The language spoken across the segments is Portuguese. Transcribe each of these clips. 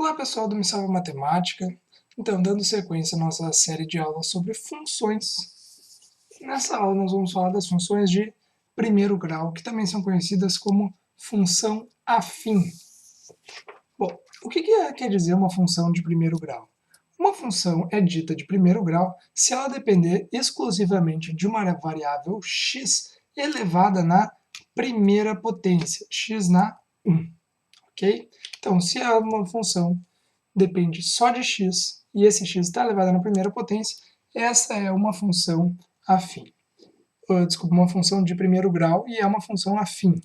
Olá pessoal do Me Salva Matemática, então dando sequência à nossa série de aulas sobre funções. Nessa aula nós vamos falar das funções de primeiro grau, que também são conhecidas como função afim. Bom, o que quer dizer uma função de primeiro grau? Uma função é dita de primeiro grau se ela depender exclusivamente de uma variável x elevada na primeira potência, x na 1. Ok? Então, se uma função depende só de x, e esse x está elevado na primeira potência, essa é uma função afim. Desculpa, uma função de primeiro grau, e é uma função afim.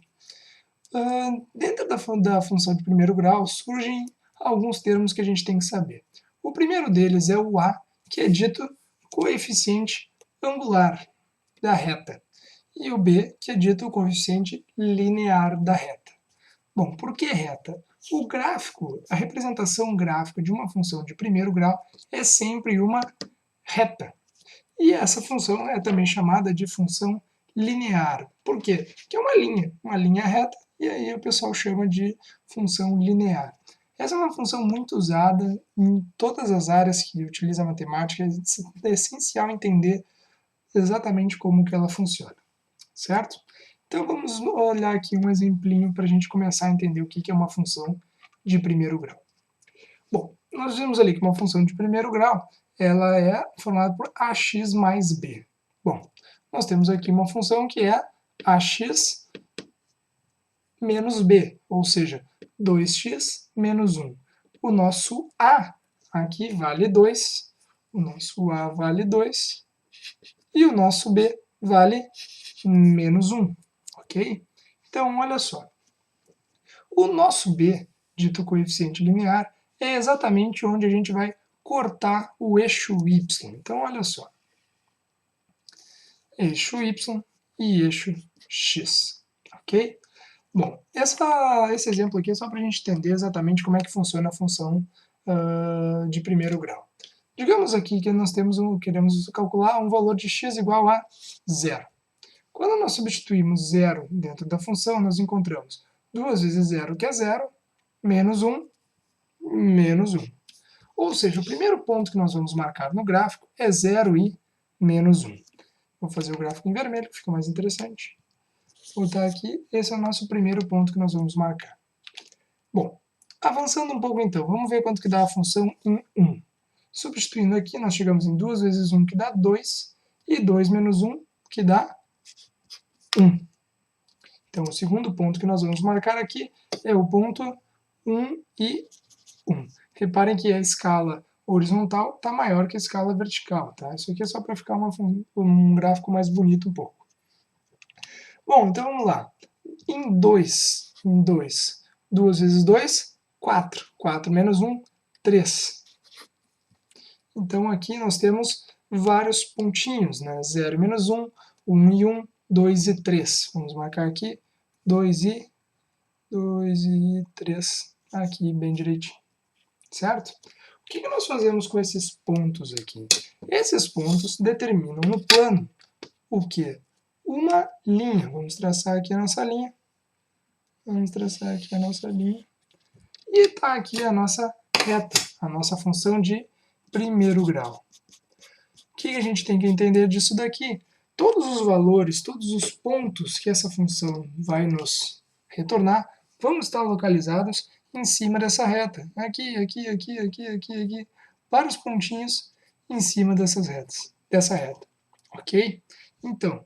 Dentro da função de primeiro grau, surgem alguns termos que a gente tem que saber. O primeiro deles é o a, que é dito coeficiente angular da reta, e o b, que é dito o coeficiente linear da reta. Bom, por que reta? O gráfico, a representação gráfica de uma função de primeiro grau é sempre uma reta. E essa função é também chamada de função linear. Por quê? Porque é uma linha reta, e aí o pessoal chama de função linear. Essa é uma função muito usada em todas as áreas que utiliza a matemática, é essencial entender exatamente como que ela funciona, certo? Então vamos olhar aqui um exemplinho para a gente começar a entender o que é uma função de primeiro grau. Bom, nós vimos ali que uma função de primeiro grau ela é formada por ax mais b. Bom, nós temos aqui uma função que é ax menos b, ou seja, 2x menos 1. O nosso a aqui vale 2, o nosso a vale 2 e o nosso b vale menos 1, ok? Então, olha só, o nosso b, dito coeficiente linear, é exatamente onde a gente vai cortar o eixo y. Então, olha só, eixo y e eixo x, ok? Bom, esse exemplo aqui é só para a gente entender exatamente como é que funciona a função de primeiro grau. Digamos aqui que nós queremos calcular um valor de x igual a 0. Quando nós substituímos 0 dentro da função, nós encontramos 2 vezes 0, que é 0, menos 1, menos 1. Ou seja, o primeiro ponto que nós vamos marcar no gráfico é 0 e menos 1. Vou fazer o gráfico em vermelho, que fica mais interessante. Vou botar aqui, esse é o nosso primeiro ponto que nós vamos marcar. Bom, avançando um pouco então, vamos ver quanto que dá a função em 1. Substituindo aqui, nós chegamos em 2 vezes 1, que dá 2, e 2 menos 1, que dá 1. Então, o segundo ponto que nós vamos marcar aqui é o ponto 1 e 1. Reparem que a escala horizontal está maior que a escala vertical, tá? Isso aqui é só para ficar um gráfico mais bonito um pouco. Bom, então vamos lá. Em 2, 2 vezes 2, 4. 4 menos 1, 3. Então aqui nós temos vários pontinhos, né? 0 e menos 1, 1 e 1, 2 e 3. Vamos marcar aqui 2 e 3 aqui bem direitinho, certo? O que nós fazemos com esses pontos aqui? Esses pontos determinam no plano o quê? Uma linha. Vamos traçar aqui a nossa linha. E está aqui a nossa reta, a nossa função de primeiro grau. O que a gente tem que entender disso daqui? Todos os valores, todos os pontos que essa função vai nos retornar vão estar localizados em cima dessa reta. Aqui, vários pontinhos em cima dessa reta. Ok? Então,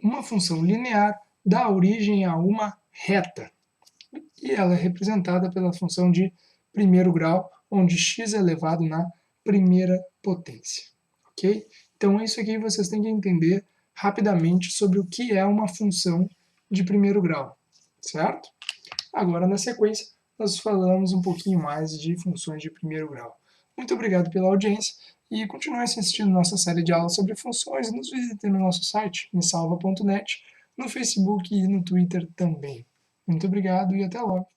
uma função linear dá origem a uma reta. E ela é representada pela função de primeiro grau, onde x é elevado na primeira potência. Ok? Então, isso aqui vocês têm que entender rapidamente sobre o que é uma função de primeiro grau, certo? Agora, na sequência, nós falamos um pouquinho mais de funções de primeiro grau. Muito obrigado pela audiência e continue assistindo nossa série de aulas sobre funções e nos visitem no nosso site, mesalva.net, no Facebook e no Twitter também. Muito obrigado e até logo!